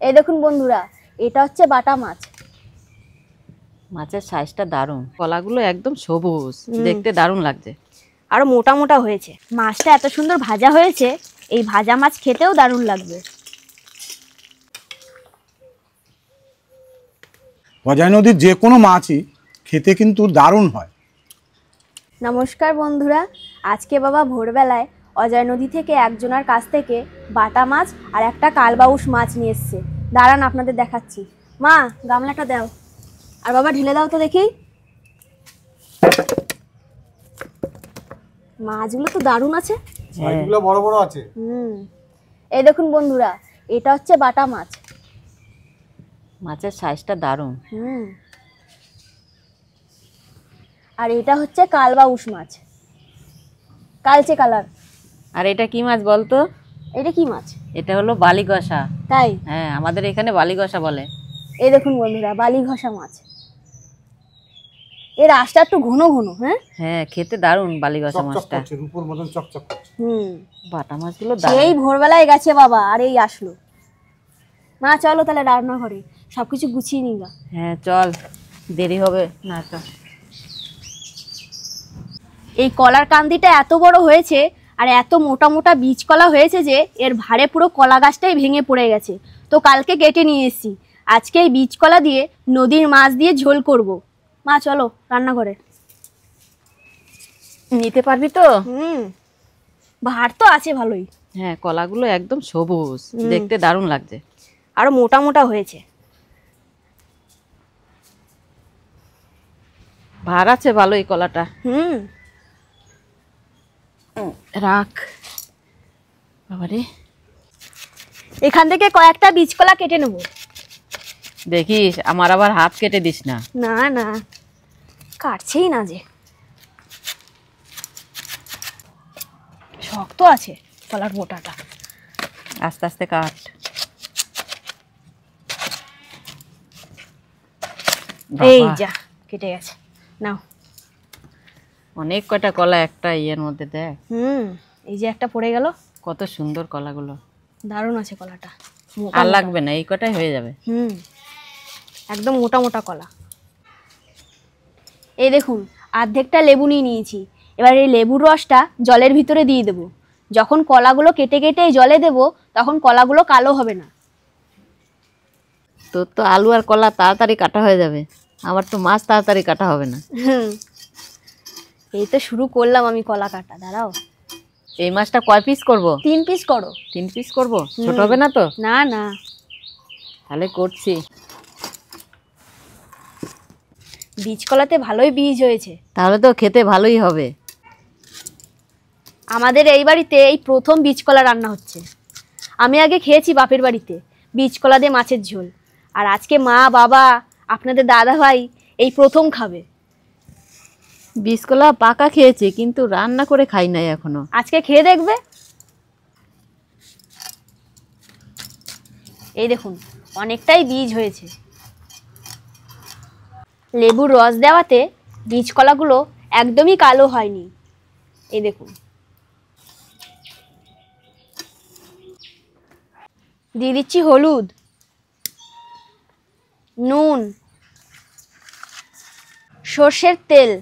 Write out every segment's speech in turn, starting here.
এই দেখুন বন্ধুরা, এটা হচ্ছে বাটা মাছ। মাছের সাইজটা দারুণ, কলাগুলো একদম সবুজ, দেখতে দারুণ লাগছে। আরো মোটা মোটা হয়েছে। মাছটা এত সুন্দর ভাজা হয়েছে, এই ভাজা মাছ খেতেও দারুণ লাগবে। অজয় নদীর যে কোনো মাছই খেতে কিন্তু দারুণ হয়। নমস্কার বন্ধুরা, আজকে বাবা ভোরবেলায় অজয় নদী থেকে একজনের কাছ থেকে বাটা মাছ আর একটা কালবাউস মাছ নিয়ে এসছে। দাঁড়ান আপনাদের দেখাচ্ছি। মা, গামলাটা দাও, আর বাবা ঢেলে দাও তো দেখি। মাছগুলো তো দারুণ আছে, সাইজগুলো বড় বড় আছে। এই দেখুন বন্ধুরা, এটা হচ্ছে বাটা মাছ। মাছের সাইজটা দারুণ। আর এটা হচ্ছে কালবাউস মাছ, কালচে কালার। আর এটা কি মাছ বলতো? এটা কি মাছ? এটা হলো বালিগসা। তাই? হ্যাঁ, আমাদের এখানে বালিগসা বলে। এই দেখুন বন্ধুরা, বালি ঘষা মাছ। এর আঁশটা একটু ঘন ঘন। হ্যাঁ, খেতে দারুণ বালিগসা মাছটা। রূপোর মতন চকচক করছে। বাটা মাছগুলো এই ভোরবেলায় গেছে বাবা, আর এই আসলো। মা চলো তাহলে রান্নাঘরে, সবকিছু গুছিয়ে নিগা। হ্যাঁ চল, দেরি হবে না তো। এই কলার কান্দিটা এত বড় হয়েছে আর এত মোটা মোটা বীজ কলা হয়েছে যে এর ভারে পুরো কলা গাছটাই ভেঙে পড়ে গেছে। তো কালকে কেটে নিয়ে এসেছি, আজকে এই বীজ কলা দিয়ে নদীর মাছ দিয়ে ঝোল করব। মা চলো রান্নাঘরে। নিতে পারবি তো? ভার তো আছে ভালোই। হ্যাঁ, কলাগুলো একদম সবুজ, দেখতে দারুণ লাগছে। আরো মোটা মোটা হয়েছে। ভার আছে ভালো এই কলাটা। রাখ বাবারে। এখান থেকে কয়েকটা বীজ কলা কেটে নেব। দেখিস আমার আবার হাত কেটে দিস না। না না, কাটছেই না যে, শক্ত আছে কলার মোটাটা। আস্তে আস্তে কাট। এই যা কেটে গেছে, নাও। অনেক কয়টা কলা একটা ইয়ের মধ্যে দেখ। এই যে একটা পড়ে গেল। কত সুন্দর কলাগুলো, দারুণ আছে কলাটা। আর লাগবে না, এই কটাই হয়ে যাবে। একদম মোটা মোটা কলা। এই দেখুন, অর্ধেকটা লেবু নিয়ে নিয়েছি। এবার এই লেবুর রসটা জলের ভিতরে দিয়ে দেবো। যখন কলাগুলো কেটে কেটে এই জলে দেবো, তখন কলাগুলো কালো হবে না। তোর তো আলু আর কলা তাড়াতাড়ি কাটা হয়ে যাবে, আমার তো মাছ তাড়াতাড়ি কাটা হবে না। এই তো শুরু করলাম আমি কলা কাটা, দাঁড়াও। এই মাছটা কয় পিস করব? 3 পিস করো। 3 পিস করব? ছোট হবে না তো? না না, তাহলে করছি। বীজ কলাতে ভালোই বীজ হয়েছে, তাহলে তো খেতে ভালোই হবে। আমাদের এই বাড়িতে এই প্রথম বীজ কলা রান্না হচ্ছে। আমি আগে খেয়েছি বাপের বাড়িতে বীজ কলা দিয়ে মাছের ঝোল, আর আজকে মা, বাবা, আপনাদের দাদা ভাই এই প্রথম খাবে। বীজকলা পাকা খেয়েছি, কিন্তু রান্না করে খাই নাই এখনো। আজকে খেয়ে দেখবে। এই দেখুন, অনেকটাই বীজ হয়েছে। লেবুর রস দেওয়াতে বীজ কলাগুলো একদমই কালো হয়নি। এই দেখুন, দিয়ে দিচ্ছি হলুদ, নুন, সর্ষের তেল,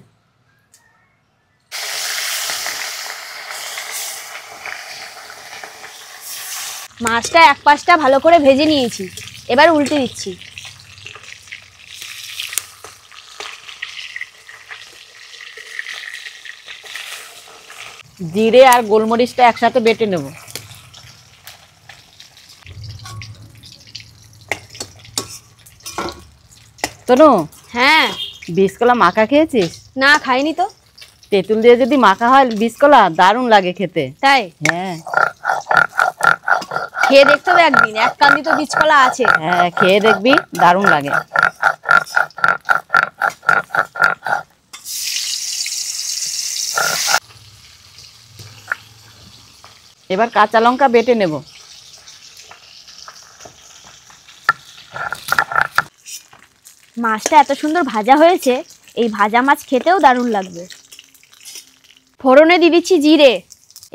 মাছটা এক পাশটা ভালো করে ভেজে নিয়েছি, এবার উল্টে দিচ্ছি। জিরে আর গোলমরিচটা একসাথে বেটে নেব। তনু, হ্যাঁ, বীজকলা মাখা খেয়েছিস? না খাইনি তো। তেঁতুল দিয়ে যদি মাখা হয় বীজকলা, দারুণ লাগে খেতে। তাই? হ্যাঁ, খেয়ে দেখতে হবে একদিন, এক কান্দি তো বীজ কলা আছে। হ্যাঁ খেয়ে দেখবি, দারুণ লাগে। এবার কাঁচা লঙ্কা বেটে নেব। মাছটা এত সুন্দর ভাজা হয়েছে, এই ভাজা মাছ খেতেও দারুণ লাগবে। ফোড়নে দিয়ে দিচ্ছি জিরে।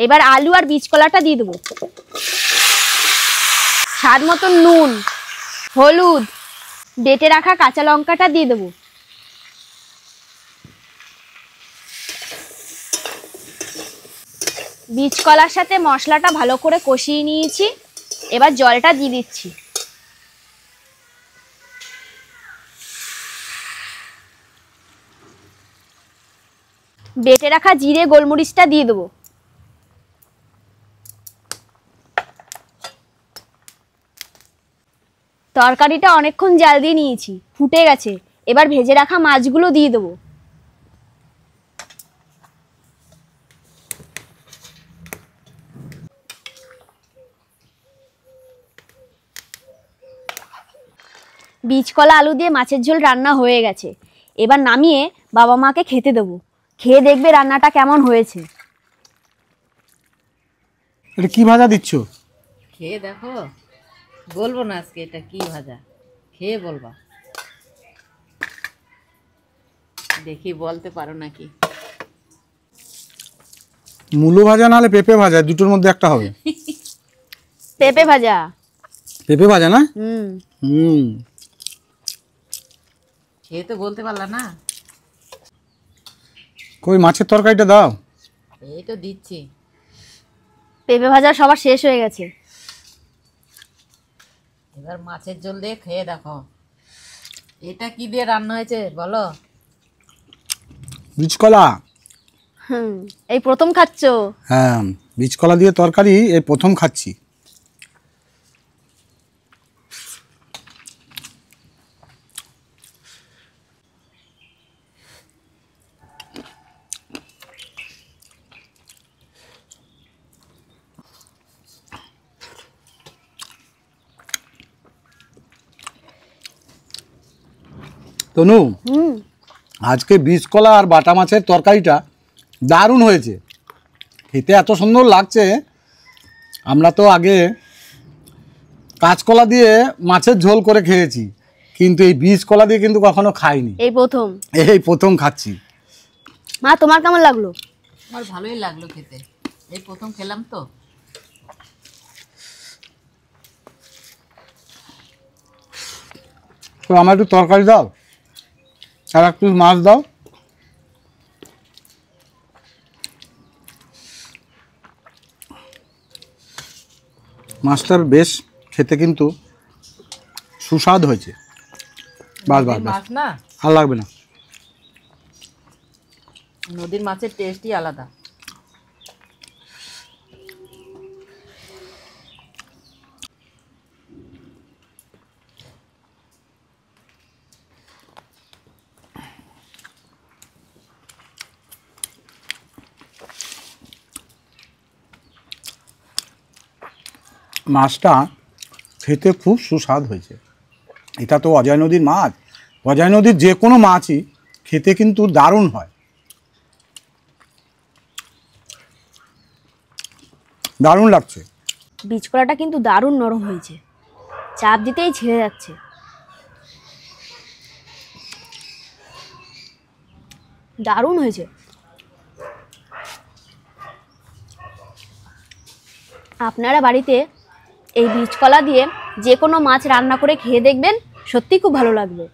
এবার আলু আর বীজ কলাটা দিয়ে দেবো। স্বাদ মতন নুন, হলুদ, বেটে রাখা কাঁচা লঙ্কাটা দিয়ে দেবো। বীজ কলার সাথে মশলাটা ভালো করে কষিয়ে নিয়েছি, এবার জলটা দিয়ে দিচ্ছি। বেটে রাখা জিরে গোলমরিচটা দিয়ে দেবো। তরকারিটা অনেকক্ষণ জাল দিয়ে নিয়েছি, ফুটে গেছে। এবার ভেজে রাখা মাছগুলো দিয়ে দেবো। বীজকলা আলু দিয়ে মাছের ঝোল রান্না হয়ে গেছে। এবার নামিয়ে বাবা মাকে খেতে দেবো। খেয়ে দেখবে রান্নাটা কেমন হয়েছে। এটা কি ভাজা দিচ্ছ? খেয়ে দেখো, বলবো না আজকে এটা কি ভাজা, খেয়ে বলবা। দেখি বলতে পারো নাকি। মূলো ভাজা নাহলে পেঁপে ভাজা, দুটোর মধ্যে একটা হবে। পেঁপে ভাজা। পেঁপে ভাজা না? হুম। হুম। খেয়ে তো বলতে পারলা না। কই মাছের তরকারিটা দাও। এই তো দিচ্ছি। পেঁপে ভাজা সবার শেষ হয়ে গেছে। এবার মাছের ঝোল দিয়ে খেয়ে দেখো। এটা কি দিয়ে রান্না হয়েছে বলো? বীজকলা। এই প্রথম খাচ্ছ? হ্যাঁ, বীজকলা দিয়ে তরকারি এই প্রথম খাচ্ছি। তনু, আজকে বীজকলা আর বাটা মাছের তরকারিটা দারুণ হয়েছে, খেতে এত সুন্দর লাগছে। আমরা তো আগে কাঁচকলা দিয়ে মাছের ঝোল করে খেয়েছি, কিন্তু এই বীজকলা দিয়ে কিন্তু কখনো খাইনি, এই প্রথম খাচ্ছি। মা তোমার কেমন লাগলো? আমার ভালোই লাগলো খেতে, এই প্রথম খেলাম তো। তো আমার একটু তরকারি দাও আর একটু মাছ দাও। মাছটা বেশ খেতে কিন্তু সুস্বাদ হয়েছে। বাস বাস বাস, মাছ না, আর লাগবে না। নদীর মাছের টেস্টই আলাদা। মাছটা খেতে খুব সুস্বাদ হয়েছে। এটা তো অজয় নদীর মাছ, অজয় নদীর যে কোনো মাছই খেতে কিন্তু দারুণ হয়, দারুণ লাগছে। বীজকলাটা কিন্তু দারুণ নরম হয়েছে, চাপ দিতেই ছেড়ে যাচ্ছে। দারুণ হয়েছে। আপনারা বাড়িতে এই বীজকলা দিয়ে যে কোনো মাছ রান্না করে খেয়ে দেখবেন, সত্যি খুব ভালো লাগবে।